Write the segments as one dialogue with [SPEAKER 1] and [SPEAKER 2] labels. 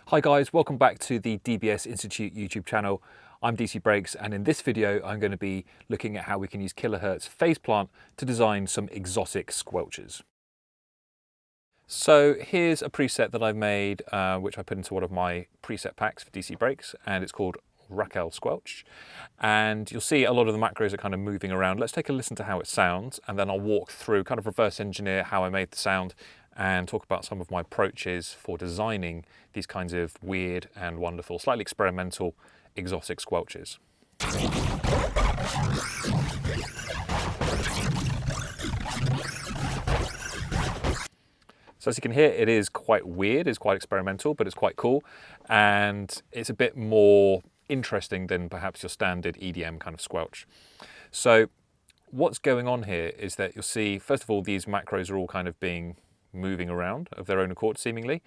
[SPEAKER 1] Hi guys, welcome back to the DBS Institute YouTube channel. I'm DC Breaks, and in this video I'm going to be looking at how we can use kilohertz phase plant to design some exotic squelches. So here's a preset that I've made, which I put into one of my preset packs for DC Breaks, and it's called Raquel Squelch. And you'll see a lot of the macros are kind of moving around. Let's take a listen to how it sounds, and then I'll walk through, kind of reverse engineer how I made the sound, and talk about some of my approaches for designing these kinds of weird and wonderful, slightly experimental, exotic squelches. So as you can hear, it is quite weird, it's quite experimental, but it's quite cool, and it's a bit more interesting than perhaps your standard EDM kind of squelch. So what's going on here is that you'll see, first of all, these macros are all kind of moving around of their own accord, seemingly.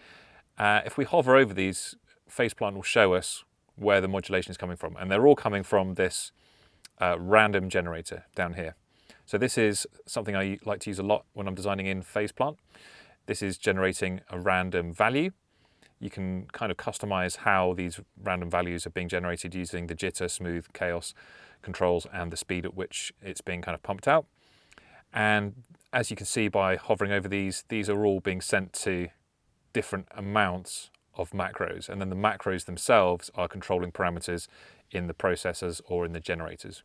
[SPEAKER 1] If we hover over these, phase plant will show us where the modulation is coming from, and they're all coming from this random generator down here. So this is something I like to use a lot when I'm designing in phase plant. This is generating a random value. You can kind of customize how these random values are being generated using the jitter, smooth, chaos controls and the speed at which it's being kind of pumped out. And as you can see by hovering over these are all being sent to different amounts of macros, and then the macros themselves are controlling parameters in the processors or in the generators.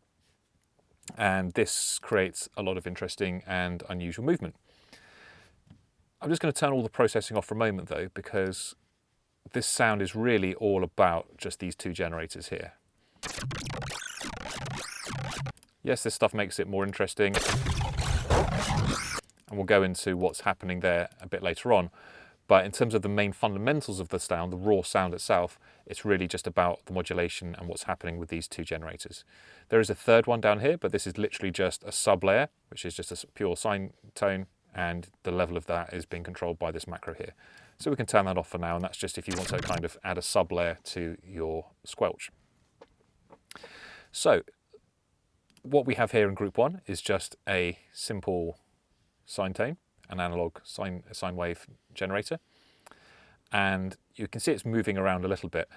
[SPEAKER 1] And this creates a lot of interesting and unusual movement. I'm just going to turn all the processing off for a moment though, because this sound is really all about just these two generators here. Yes, this stuff makes it more interesting, and we'll go into what's happening there a bit later on. But in terms of the main fundamentals of the sound, the raw sound itself, it's really just about the modulation and what's happening with these two generators. There is a third one down here, but this is literally just a sub-layer, which is just a pure sine tone, and the level of that is being controlled by this macro here. So we can turn that off for now, and that's just if you want to kind of add a sub-layer to your squelch. So what we have here in group one is just a simple sine tone, an analog sine wave generator, and you can see it's moving around a little bit.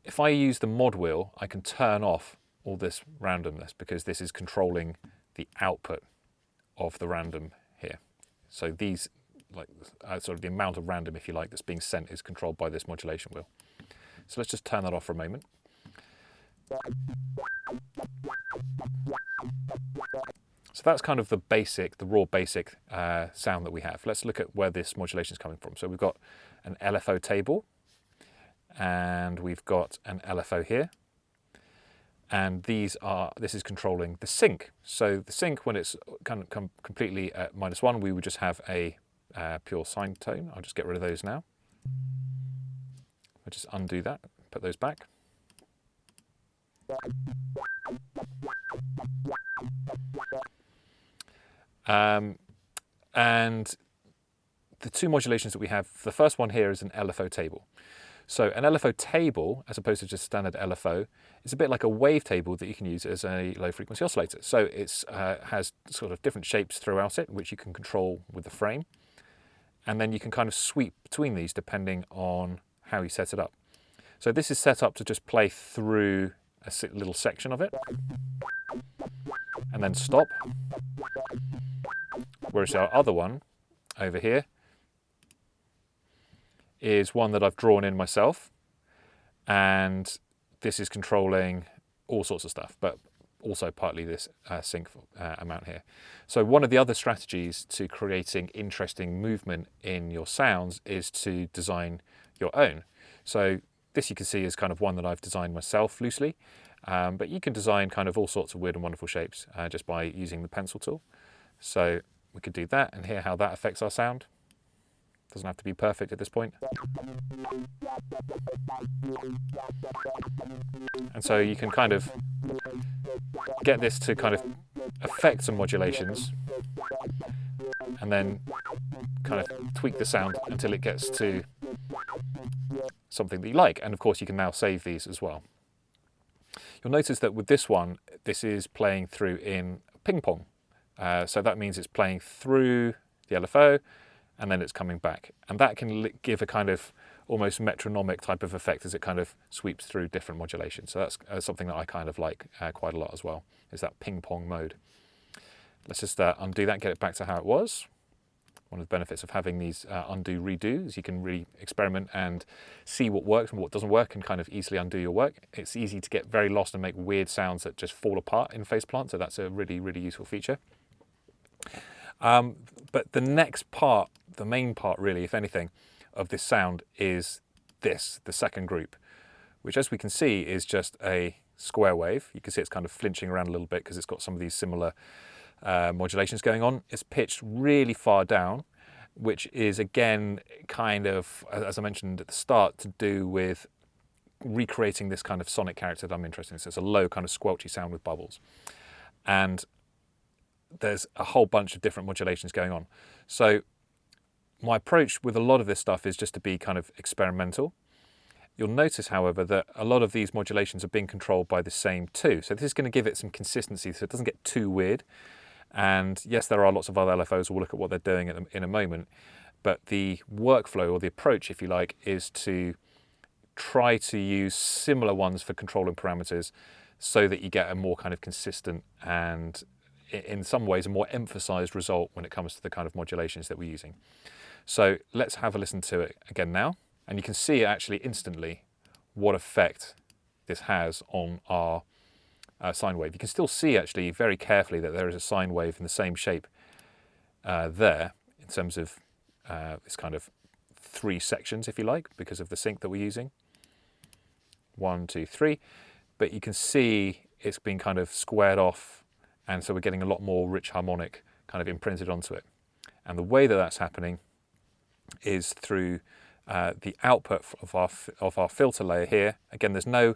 [SPEAKER 1] If I use the mod wheel, I can turn off all this randomness, because this is controlling the output of the random here. So these, like sort of the amount of random, if you like, that's being sent is controlled by this modulation wheel. So let's just turn that off for a moment. So that's kind of the raw basic sound that we have. Let's look at where this modulation is coming from. So we've got an LFO table, and we've got an LFO here. And this is controlling the sync. So the sync, when it's kind of completely at -1, we would just have a pure sine tone. I'll just get rid of those now. I'll just undo that, put those back. And the two modulations that we have, the first one here is an LFO table. So an LFO table, as opposed to just standard LFO, is a bit like a wave table that you can use as a low frequency oscillator. So it has sort of different shapes throughout it, which you can control with the frame. And then you can kind of sweep between these depending on how you set it up. So this is set up to just play through a little section of it and then stop. Whereas our other one over here is one that I've drawn in myself, and this is controlling all sorts of stuff, but also partly this sync amount here. So one of the other strategies to creating interesting movement in your sounds is to design your own. So this, you can see, is kind of one that I've designed myself loosely, but you can design kind of all sorts of weird and wonderful shapes just by using the pencil tool. So we could do that and hear how that affects our sound. Doesn't have to be perfect at this point. And so you can kind of get this to kind of affect some modulations, and then kind of tweak the sound until it gets to something that you like. And of course you can now save these as well. You'll notice that with this one, this is playing through in ping pong. So that means it's playing through the LFO, and then it's coming back. And that can give a kind of almost metronomic type of effect as it kind of sweeps through different modulations. So that's something that I kind of like quite a lot as well, is that ping pong mode. Let's just undo that and get it back to how it was. One of the benefits of having these undo redo is you can really experiment and see what works and what doesn't work and kind of easily undo your work. It's easy to get very lost and make weird sounds that just fall apart in face plant, so that's a really, really useful feature. But the next part, the main part really, if anything, of this sound is this, the second group, which as we can see is just a square wave. You can see it's kind of flinching around a little bit because it's got some of these similar modulations going on. It's pitched really far down, which is again kind of, as I mentioned at the start, to do with recreating this kind of sonic character that I'm interested in. So it's a low kind of squelchy sound with bubbles. And there's a whole bunch of different modulations going on. So my approach with a lot of this stuff is just to be kind of experimental. You'll notice, however, that a lot of these modulations are being controlled by the same two. So this is going to give it some consistency so it doesn't get too weird. And yes, there are lots of other LFOs. We'll look at what they're doing in a moment. But the workflow, or the approach, if you like, is to try to use similar ones for controlling parameters so that you get a more kind of consistent and, in some ways, a more emphasized result when it comes to the kind of modulations that we're using. So let's have a listen to it again now. And you can see actually instantly what effect this has on our sine wave. You can still see actually very carefully that there is a sine wave in the same shape there in terms of this kind of three sections, if you like, because of the sync that we're using. 1, 2, 3. But you can see it's been kind of squared off, and so we're getting a lot more rich harmonic kind of imprinted onto it. And the way that that's happening is through the output of our filter layer here. Again, there's no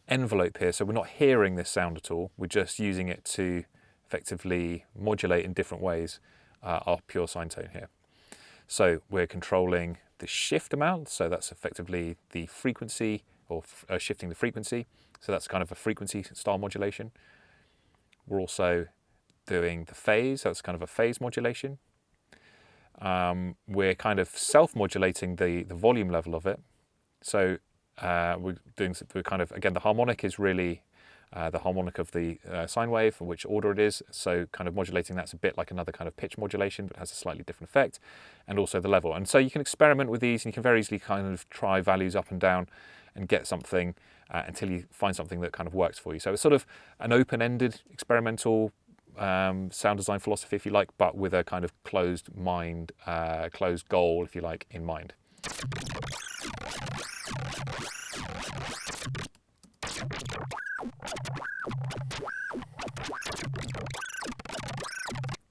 [SPEAKER 1] envelope here, so we're not hearing this sound at all. We're just using it to effectively modulate in different ways our pure sine tone here. So we're controlling the shift amount, so that's effectively the frequency, or shifting the frequency. So that's kind of a frequency style modulation. We're also doing the phase, that's kind of a phase modulation. We're kind of self-modulating the volume level of it. So we're kind of, again, the harmonic is really the harmonic of the sine wave, and which order it is. So kind of modulating that's a bit like another kind of pitch modulation, but has a slightly different effect, and also the level. And so you can experiment with these, and you can very easily kind of try values up and down and get something until you find something that kind of works for you. So it's sort of an open-ended experimental sound design philosophy, if you like, but with a kind of closed mind, closed goal, if you like, in mind.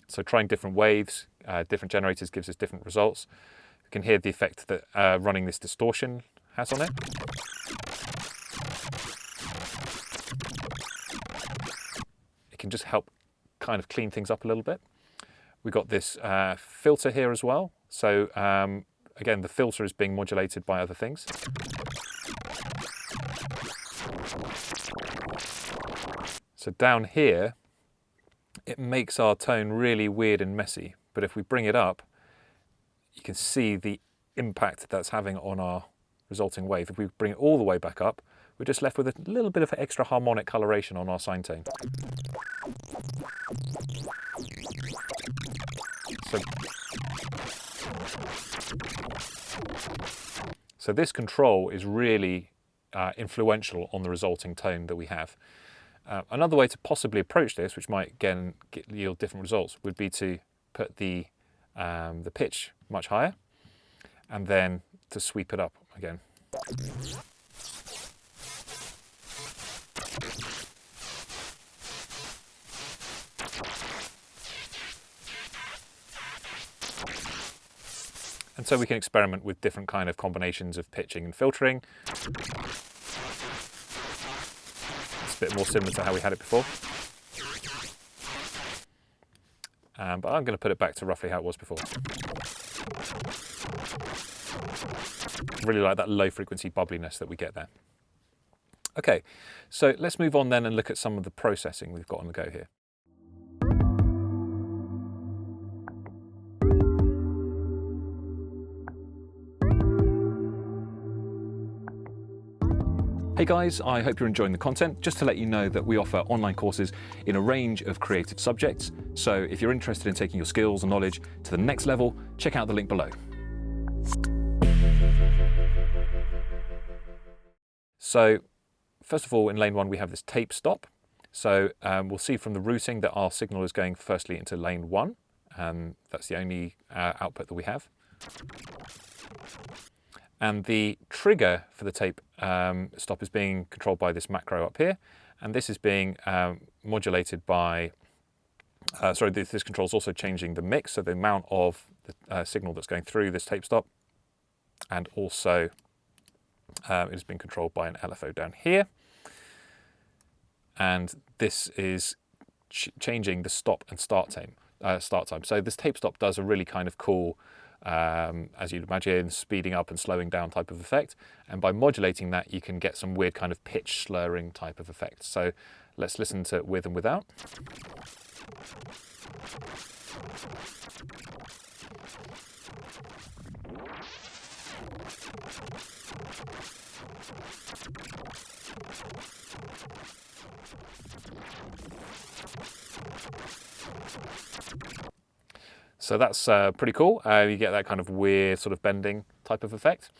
[SPEAKER 1] So trying different waves, different generators gives us different results. You can hear the effect that running this distortion has on it. It can just help kind of clean things up a little bit. We've got this filter here as well. So again, the filter is being modulated by other things. So down here, it makes our tone really weird and messy. But if we bring it up, you can see the impact that's having on our resulting wave. If we bring it all the way back up, we're just left with a little bit of extra harmonic coloration on our sine tone. So this control is really influential on the resulting tone that we have. Another way to possibly approach this, which might again yield different results, would be to put the pitch much higher, and then to sweep it up again. And so we can experiment with different kind of combinations of pitching and filtering. It's a bit more similar to how we had it before. But I'm going to put it back to roughly how it was before. Really like that low frequency bubbliness that we get there. Okay, so let's move on then and look at some of the processing we've got on the go here. Hey guys, I hope you're enjoying the content. Just to let you know that we offer online courses in a range of creative subjects. So if you're interested in taking your skills and knowledge to the next level, check out the link below. So first of all, in lane 1, we have this tape stop. So we'll see from the routing that our signal is going firstly into lane 1. That's the only output that we have. And the trigger for the tape stop is being controlled by this macro up here. And this is being modulated by, this control is also changing the mix, so the amount of the signal that's going through this tape stop. And also it is being controlled by an LFO down here. And this is changing the stop and start time. So this tape stop does a really kind of cool, as you'd imagine, speeding up and slowing down type of effect. And by modulating that, you can get some weird kind of pitch slurring type of effect. So let's listen to it with and without. So that's pretty cool. You get that kind of weird sort of bending type of effect.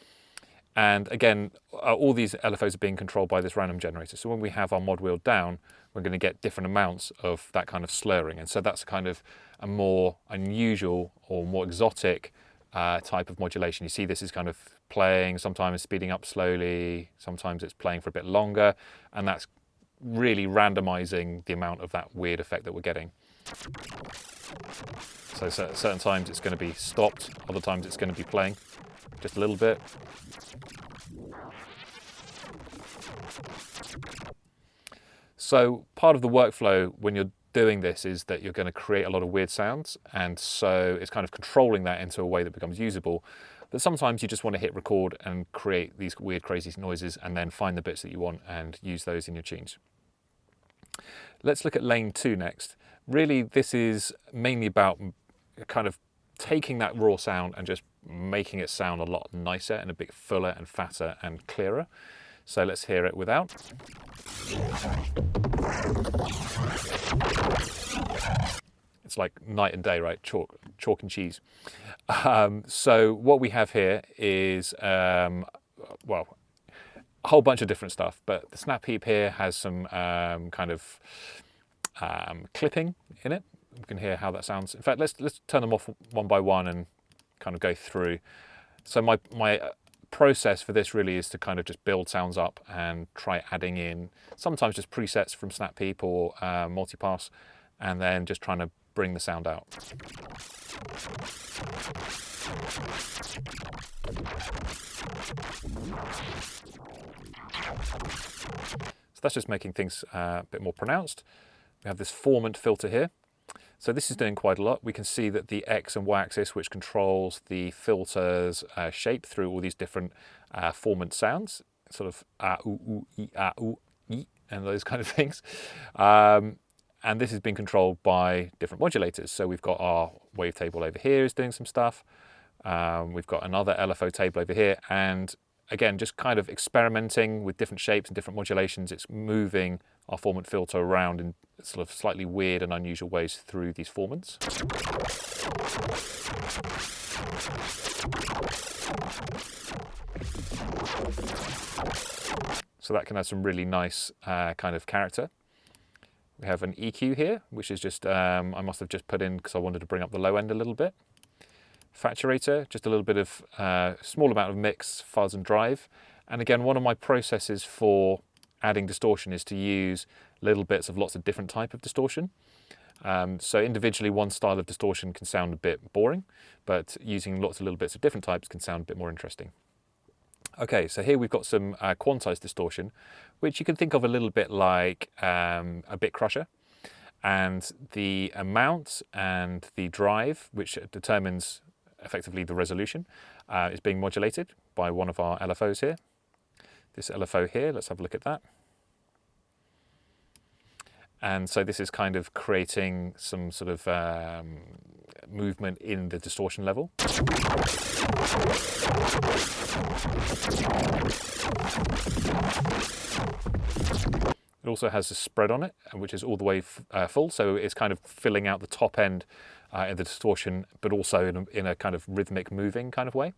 [SPEAKER 1] And again, all these LFOs are being controlled by this random generator. So when we have our mod wheel down, we're going to get different amounts of that kind of slurring. And so that's kind of a more unusual or more exotic type of modulation. You see this is kind of playing, sometimes speeding up slowly, sometimes it's playing for a bit longer. And that's really randomizing the amount of that weird effect that we're getting. So certain times it's going to be stopped, other times it's going to be playing just a little bit. So part of the workflow when you're doing this is that you're going to create a lot of weird sounds, and so it's kind of controlling that into a way that becomes usable. But sometimes you just want to hit record and create these weird crazy noises and then find the bits that you want and use those in your tunes. Let's look at lane 2 next. Really, this is mainly about kind of taking that raw sound and just making it sound a lot nicer and a bit fuller and fatter and clearer. So let's hear it without. It's like night and day, right? Chalk and cheese. So what we have here is, well, a whole bunch of different stuff, but the snap heap here has some kind of clipping in it. We can hear how that sounds. In fact, let's turn them off one by one and kind of go through. So my process for this really is to kind of just build sounds up and try adding in sometimes just presets from snap heap or multipass, and then just trying to bring the sound out. So that's just making things a bit more pronounced. We have this formant filter here. So this is doing quite a lot. We can see that the X and Y axis, which controls the filter's shape through all these different formant sounds, sort of ooh, ooh, ee, and those kind of things. And this is being controlled by different modulators. So we've got our wavetable over here is doing some stuff. We've got another LFO table over here. And again, just kind of experimenting with different shapes and different modulations. It's moving our formant filter around in sort of slightly weird and unusual ways through these formants. So that can have some really nice kind of character. We have an EQ here, which is just, I must have just put in because I wanted to bring up the low end a little bit. Saturator, just a little bit of small amount of mix, fuzz and drive. And again, one of my processes for adding distortion is to use little bits of lots of different type of distortion. So individually, one style of distortion can sound a bit boring, but using lots of little bits of different types can sound a bit more interesting. Okay, so here we've got some quantized distortion, which you can think of a little bit like a bit crusher. And the amount and the drive, which determines effectively the resolution, is being modulated by one of our LFOs here. This LFO here, let's have a look at that. And so this is kind of creating some sort of movement in the distortion level. It also has a spread on it, which is all the way full, so it's kind of filling out the top end in the distortion, but also in a kind of rhythmic moving kind of way.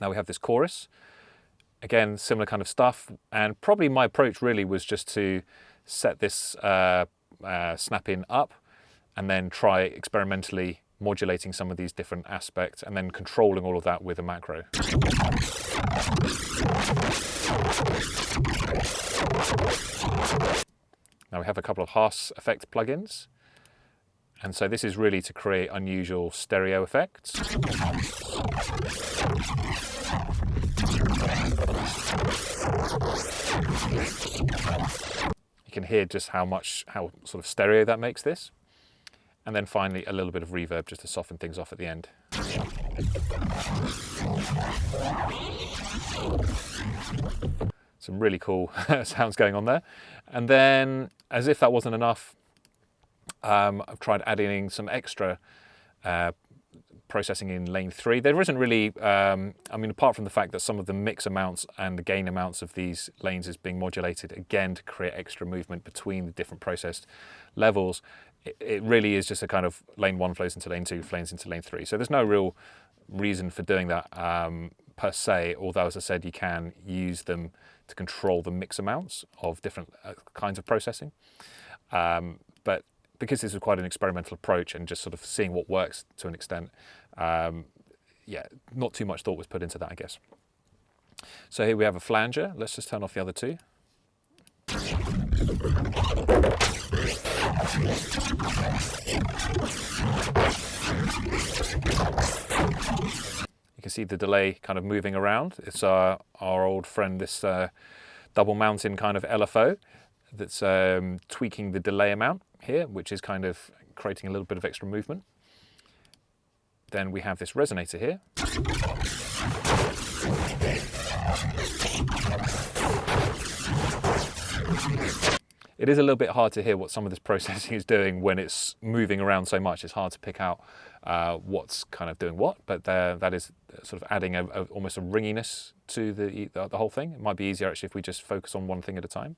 [SPEAKER 1] Now we have this chorus. Again, similar kind of stuff, and probably my approach really was just to set this snap in up and then try experimentally modulating some of these different aspects and then controlling all of that with a macro. Now we have a couple of Haas effect plugins, and so this is really to create unusual stereo effects. You can hear just how sort of stereo that makes this. And then finally a little bit of reverb just to soften things off at the end. Some really cool sounds going on there. And then, as if that wasn't enough, I've tried adding some extra processing in lane 3. There isn't really, I mean, apart from the fact that some of the mix amounts and the gain amounts of these lanes is being modulated, again, to create extra movement between the different processed levels, it really is just a kind of lane 1 flows into lane 2, flows into lane 3. So there's no real reason for doing that per se, although, as I said, you can use them to control the mix amounts of different kinds of processing. But because this is quite an experimental approach and just sort of seeing what works to an extent, yeah, not too much thought was put into that, I guess. So here we have a flanger. Let's just turn off the other two. You can see the delay kind of moving around. It's our old friend, this double mountain kind of LFO that's tweaking the delay amount here, which is kind of creating a little bit of extra movement. Then we have this resonator here. It is a little bit hard to hear what some of this processing is doing when it's moving around so much. It's hard to pick out what's kind of doing what, but that is sort of adding almost a ringiness to the whole thing. It might be easier actually if we just focus on one thing at a time.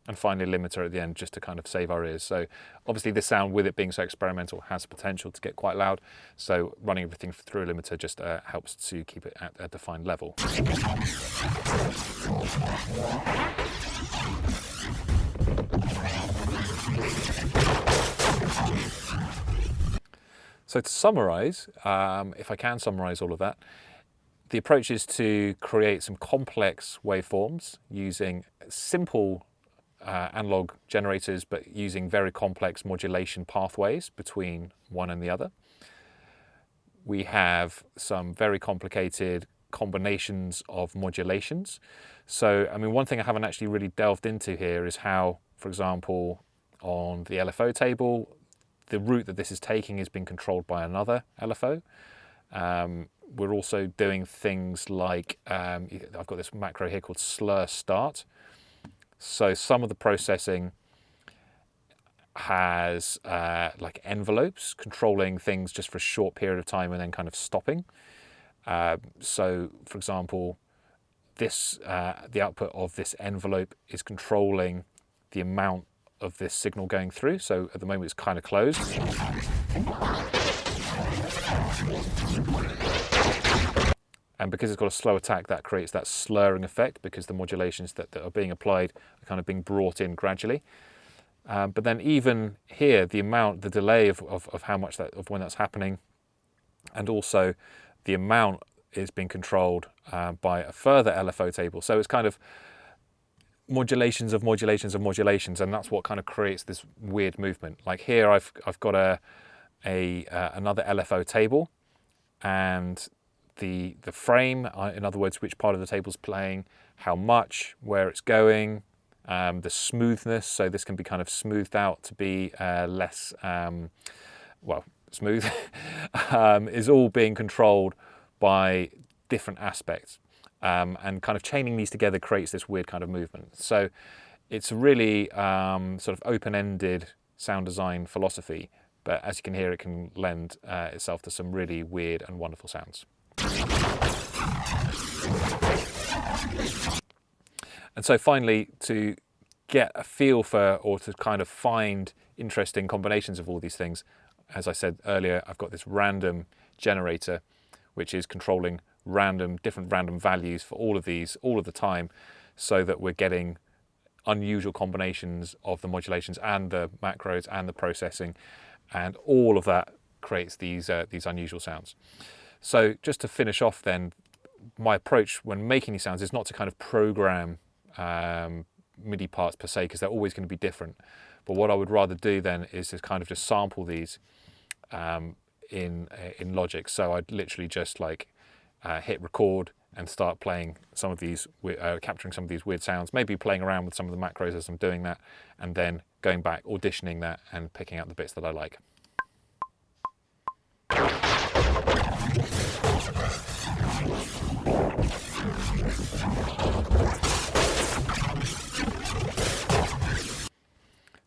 [SPEAKER 1] And finally a limiter at the end just to kind of save our ears. So obviously this sound, with it being so experimental, has potential to get quite loud. So running everything through a limiter just helps to keep it at a defined level. So to summarize, if I can summarize all of that, the approach is to create some complex waveforms using simple analog generators, but using very complex modulation pathways between one and the other. We have some very complicated combinations of modulations. So, I mean, one thing I haven't actually really delved into here is how, for example, on the LFO table, the route that this is taking is being controlled by another LFO. We're also doing things like, I've got this macro here called slur start. So some of the processing has like envelopes controlling things just for a short period of time and then kind of stopping. So for example, this the output of this envelope is controlling the amount of this signal going through. So at the moment it's kind of closed. And because it's got a slow attack, that creates that slurring effect because the modulations that are being applied are kind of being brought in gradually. But then even here, the delay of how much of when that's happening, and also the amount is being controlled by a further LFO table. So it's kind of modulations of modulations of modulations, and that's what kind of creates this weird movement. Like here, I've got another LFO table, and the frame, in other words, which part of the table is playing, how much, where it's going, the smoothness. So this can be kind of smoothed out to be less, well, smooth, is all being controlled by different aspects. And kind of chaining these together creates this weird kind of movement. So it's a really sort of open-ended sound design philosophy, but as you can hear, it can lend itself to some really weird and wonderful sounds. And so finally, to get a feel for, or to kind of find interesting combinations of all these things, as I said earlier, I've got this random generator, which is controlling different random values for all of these all of the time, so that we're getting unusual combinations of the modulations and the macros and the processing, and all of that creates these unusual sounds. So just to finish off then, my approach when making these sounds is not to kind of program MIDI parts per se, because they're always going to be different. But what I would rather do then is to kind of just sample these in Logic. So I'd literally just like hit record and start playing some of these, capturing some of these weird sounds, maybe playing around with some of the macros as I'm doing that, and then going back, auditioning that and picking out the bits that I like.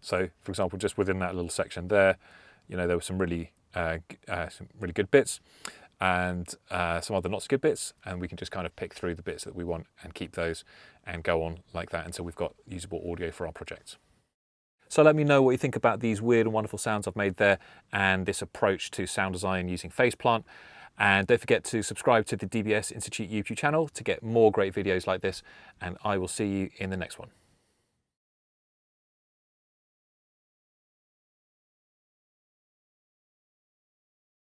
[SPEAKER 1] So, for example, just within that little section there, you know, there were some really good bits, and some other not so good bits, and we can just kind of pick through the bits that we want and keep those and go on like that until we've got usable audio for our projects. So let me know what you think about these weird and wonderful sounds I've made there and this approach to sound design using Faceplant. And don't forget to subscribe to the DBS Institute YouTube channel to get more great videos like this, and I will see you in the next one.